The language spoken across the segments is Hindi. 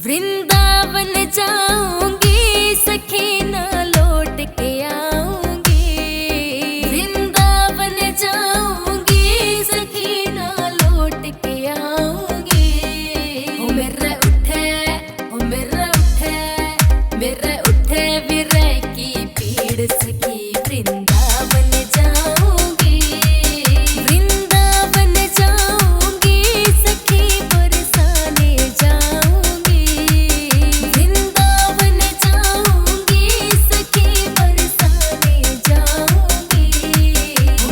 वृंदावन जाऊंगी सखी ना लौट के आऊंगी। वृंदावन जाऊंगी सखी ना लौट के आऊंगी। ओ मेरे उठे विरह की पीड़ सखी वृंदावन जाऊंगी। वृंदावन जाऊंगी सखी बरसाने जाऊंगी। वृंदावन जाऊंगी सखी बरसाने जाऊंगी।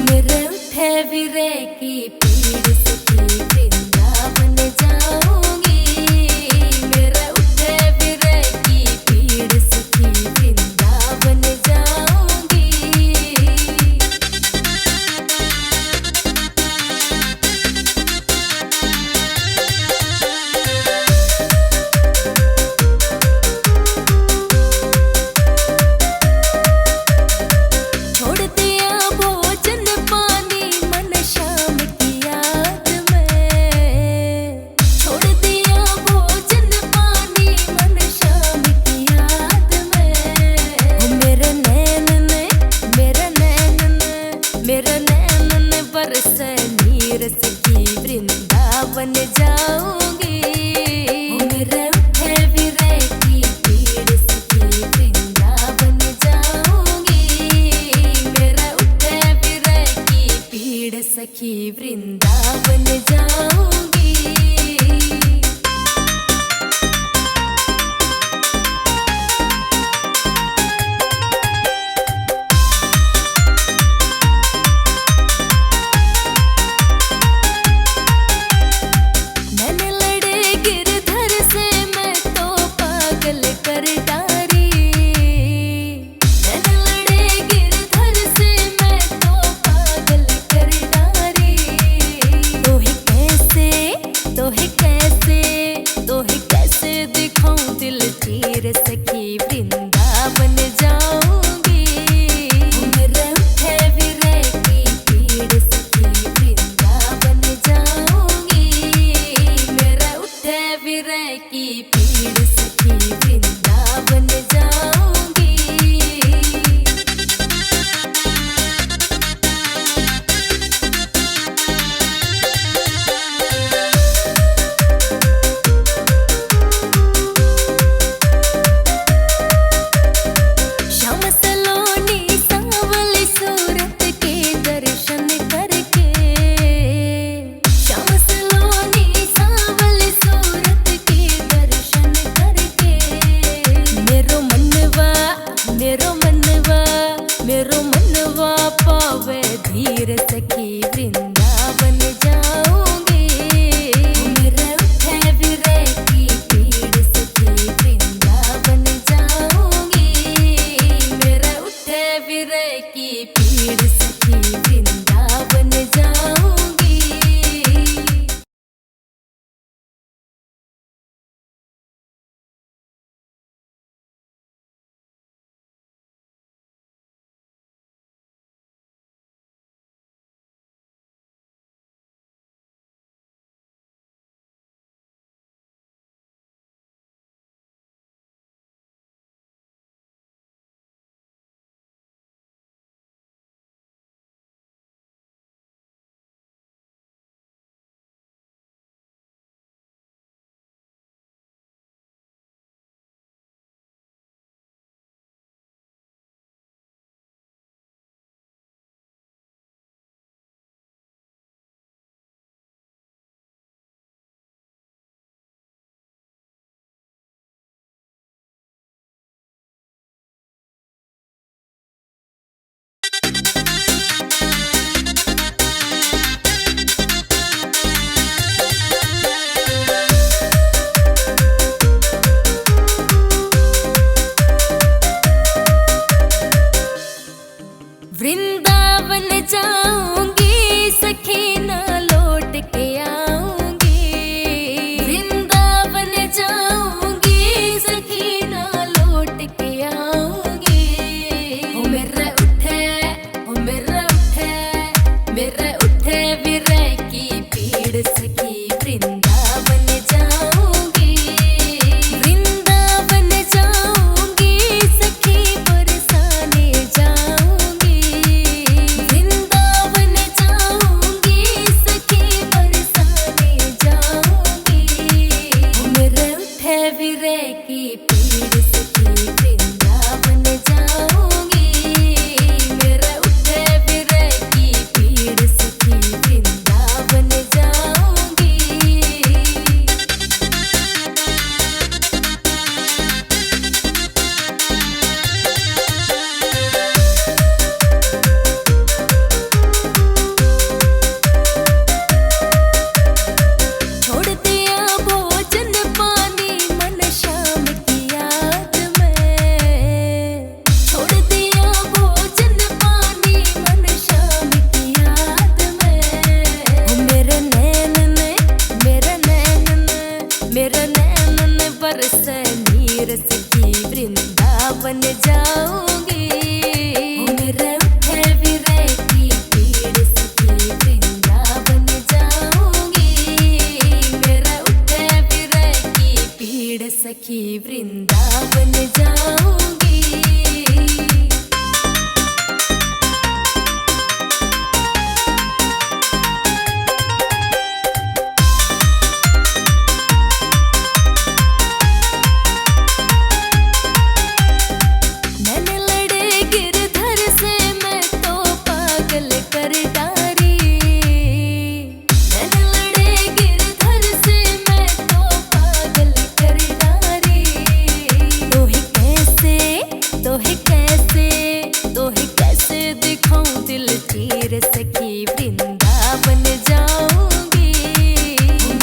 मेरे उठे विरह की पीड़ सखी वृंदावन जाऊंगी। मेरे उठे विरह की पीड़ सखी वृंदावन जाऊंगी। छोड़ दिया भोजन पानी मन शाम की याद में। छोड़ दिया भोजन पानी मन शाम की याद में। मेरे नैन ने बरस नीर सखी वृंदावन जाऊंगी। मेरे उठे विरह की पीड़ सखी वृंदावन जाऊंगी। मेरे उठे विरह की पीड़ सखी वृंदावन जाऊंगी। मैंने लड़े गिरधर से मैं तो पागल कर डारी। मैंने लड़े गिरधर से मैं तो पागल कर डारी। तो ही कैसे दिखाऊं दिल चीर सखी वृंदावन जाऊंगी। मेरे उठे विरह की पीड़ सखी वृंदावन जाऊंगी। मेरे उठे विरह की पीड़ सखी वृंदावन जाऊंगी। श्याम सलोनी सांवली सूरत के दर्शन करके। श्याम सलोनी सांवली सूरत के दर्शन करके। मेरो मनवा विरह की पीड़ सखी वृंदावन जाऊंगी। मेरा उठे विरह की पीड़ सखी वृंदावन जाऊंगी। छोड़ दिया भोजन पानी मन शाम की याद में। छोड़ दिया भोजन पानी मन शाम की याद में। मेरे नैन में बरसे नीर सखी वृंदावन जाऊंगी। मेरे उठे विरह की पीड़ सखी वृंदावन जाऊंगी। मेरा उठे विरह की पीड़ सखी वृंदावन जाऊंगी। मैंने लड़े गिरधर से मैं तो पागल कर डारी। मैंने लड़े गिरधर से मैं तो पागल कर डारी। कैसे दिखाऊं दिल चीर सखी वृंदावन जाऊंगी।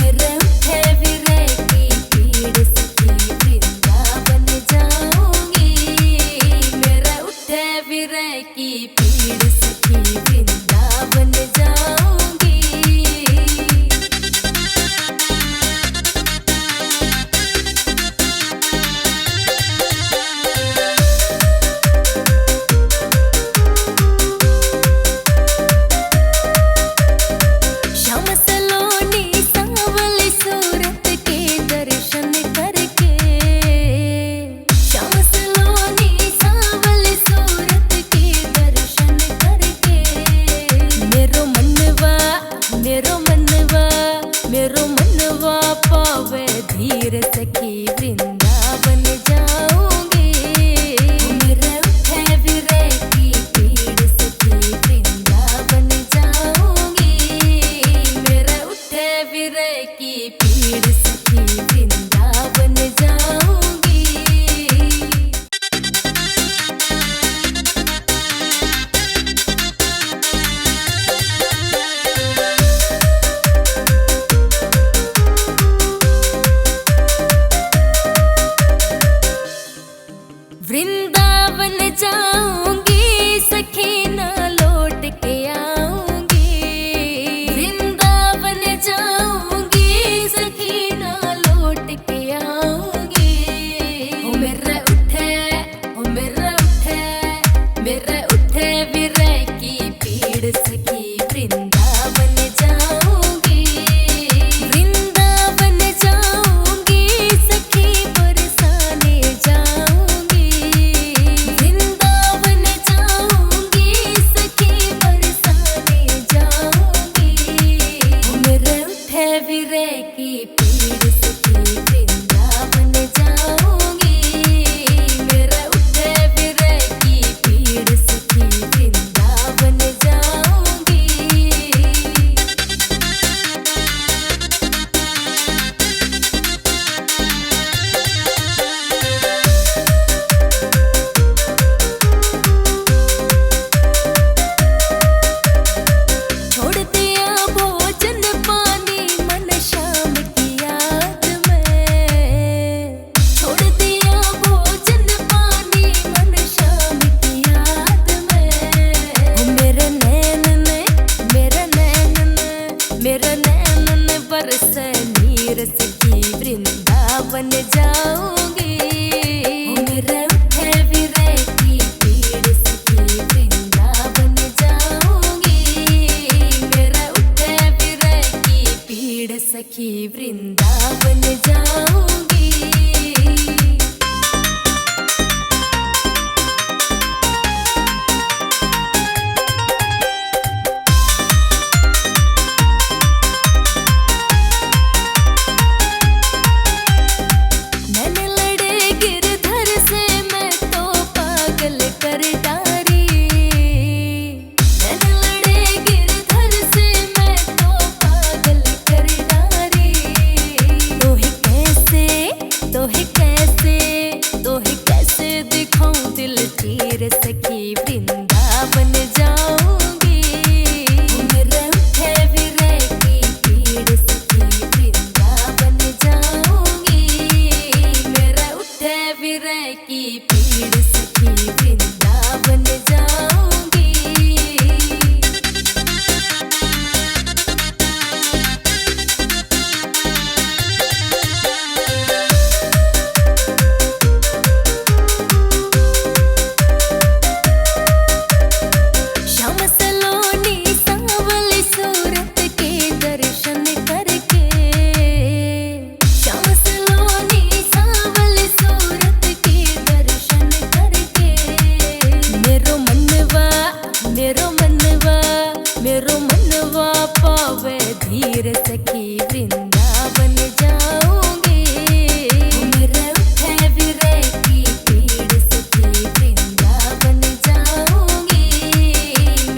मेरे उठे विरह की पीड़ सखी वृंदावन जाऊंगी। मेरा उठे विरह की पीड़ सखी वृंदावन जाऊंगी। श्याम सलोनी सांवली सूरत के दर्शन करके। श्याम सलोनी सांवली सूरत के दर्शन करके। मेरो मनवा पावे धीर सखी वृंदावन जाऊंगी। मेरे उठे विरह की पीड़ सखी वृंदावन जाऊंगी। मेरा उठे विरह की पीड़ सखी वृंदावन जाऊंगी। वृंदावन जाऊंगी सखी ना लौट के आऊंगी। वृंदावन जाऊंगी सखी ना लौट के आऊंगी। मेरा उठे विरह की पीड़ सखी वृंदावन जाऊंगी। वृंदावन जाऊंगी सखी बरसाने जाऊंगी। वृंदावन जाऊंगी सखी बरसाने जाऊंगी। मेरे उठे विरह की पीड़ सखी वृंदावन जाऊंगी। मेरा उठे विरह की पीड़ सखी वृंदावन जाऊंगी। छोड़ दिया भोजन पानी मन शाम की याद में। छोड़ दिया भोजन पानी मन शाम की याद में। मेरे नैन में बरसे नीर सखी वृंदावन जाऊंगी। मेरे उठे विरह की पीड़ सखी वृंदावन जाऊंगी। मेरा उठे विरह की पीड़ सखी वृंदावन जाऊंगी। की पीड़ सखी वृंदावन जाऊंगी। श्याम सलोनी सांवली सूरत के दर्शन करके, श्याम सलोनी सांवली सूरत के दर्शन करके, मेरो मनवा पावे धीर सखी वृंदावन जाऊंगी। मेरे उठे विरह की पीड़ सखी वृंदावन जाऊंगी।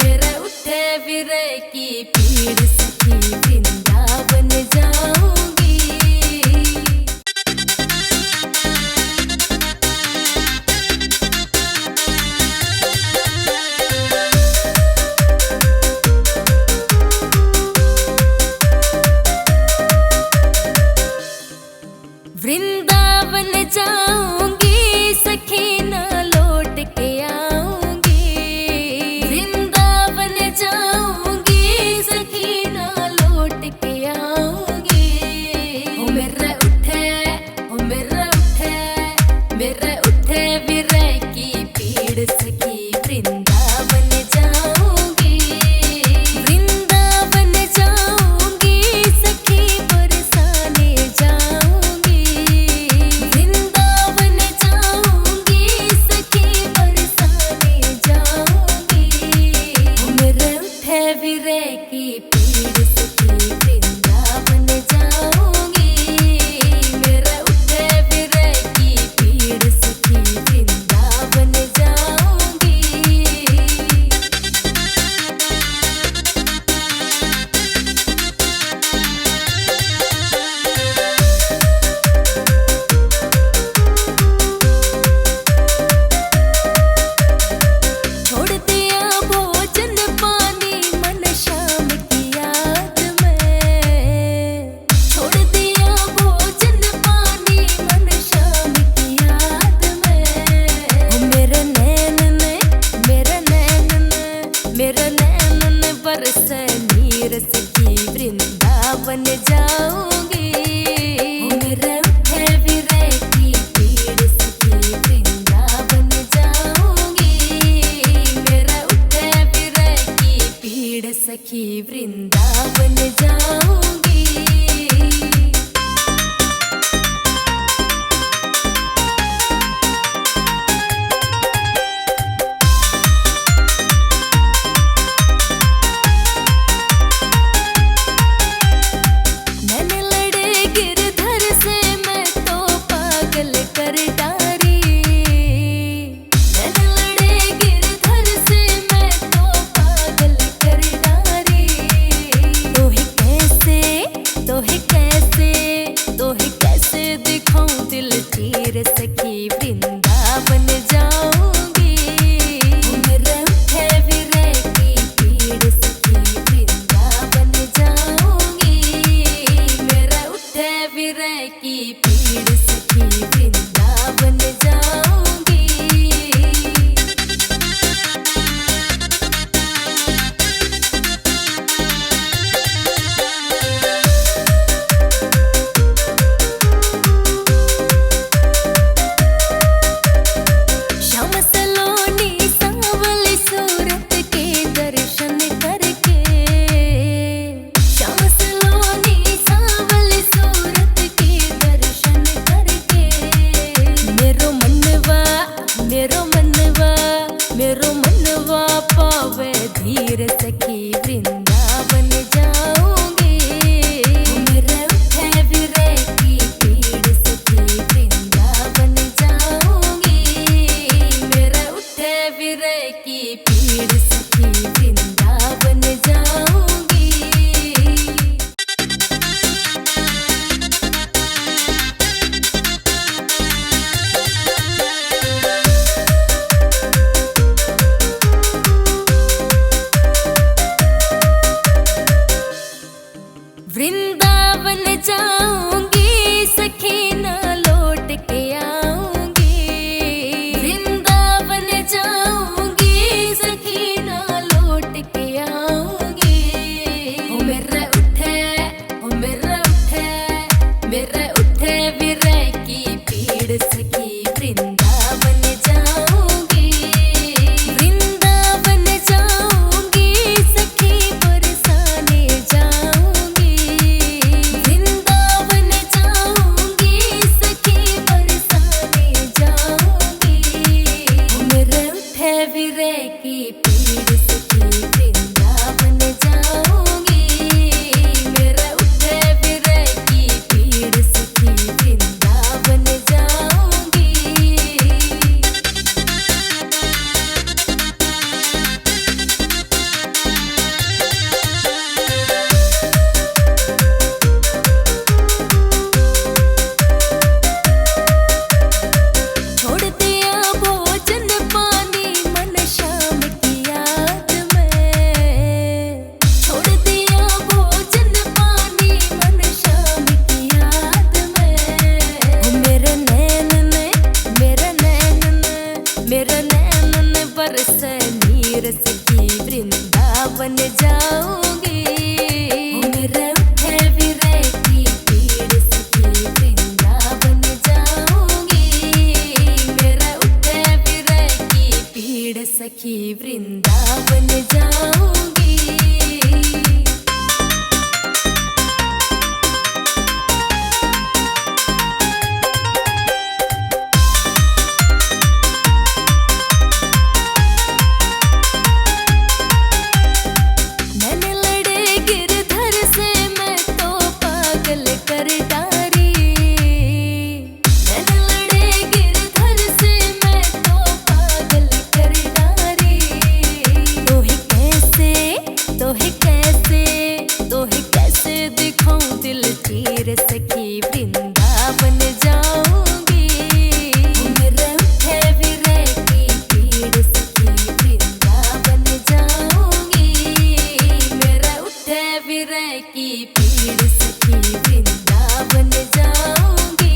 मेरे उठे विरह की पीड़ सखी वृंदावन जाऊंगी। वृंदावन जाऊंगी सखी ना लौट के आऊंगी। वृंदावन जाऊंगी सखी ना लौट के आऊंगी। ओ मेरे उठे विरह की पीड़ सखी वृंदावन जाऊंगी। वृंदावन जाऊंगी सखी बरसाने जाऊंगी। वृंदावन जाऊंगी सखी बरसाने जाऊंगी। मेरे उठे विरह की पीड़ सखी वृंदावन जाऊंगी। मेरे उठे विरह की पीड़ सखी वृंदावन जाऊंगी। छोड़ दिया भोजन पानी मन शाम की याद में। छोड़ दिया भोजन पानी मन शाम की याद में। ओ मेरे नैन ने बरसे नीर सखी वृंदावन जाऊंगी। ओ मेरे उठे विरह की पीड़ सखी वृंदावन जाऊंगी। मेरे उठे विरह की पीड़ सखी वृंदावन जाऊंगी। मैंने लड़े गिरधर से मैं तो पागल कर डारी। मैंने लड़े गिरधर से मैं तो पागल कर डारी। तोहे कैसे दिखाऊं दिल चीर सखी वृंदावन जाऊंगी। मेरे उठे विरह की पीड़ सखी वृंदावन जाऊंगी। मेरे उठे विरह की पीड़ सखी वृंदावन वृंदावन जाऊंगी। मेरे उठे विरह की पीड़ सखी वृंदावन जाऊंगी। मेरे उठे विरह की पीड़ सखी वृंदावन जाऊंगी। सखी वृंदावन जाऊंगी। मेरे उठे विरह की पीड़ सखी वृंदावन जाऊंगी। मेरे उठे विरह की पीड़ सखी वृंदावन जाऊंगी।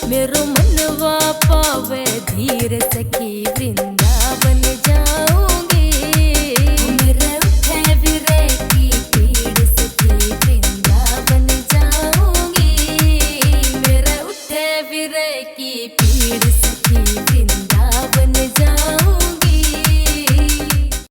मेरो मनवा पावे धीर सखी वृंदावन जाऊंगी। मेरे उठे विरह की पीड़ सखी वृंदावन जाऊंगी। मेरे उठे विरह की पीड़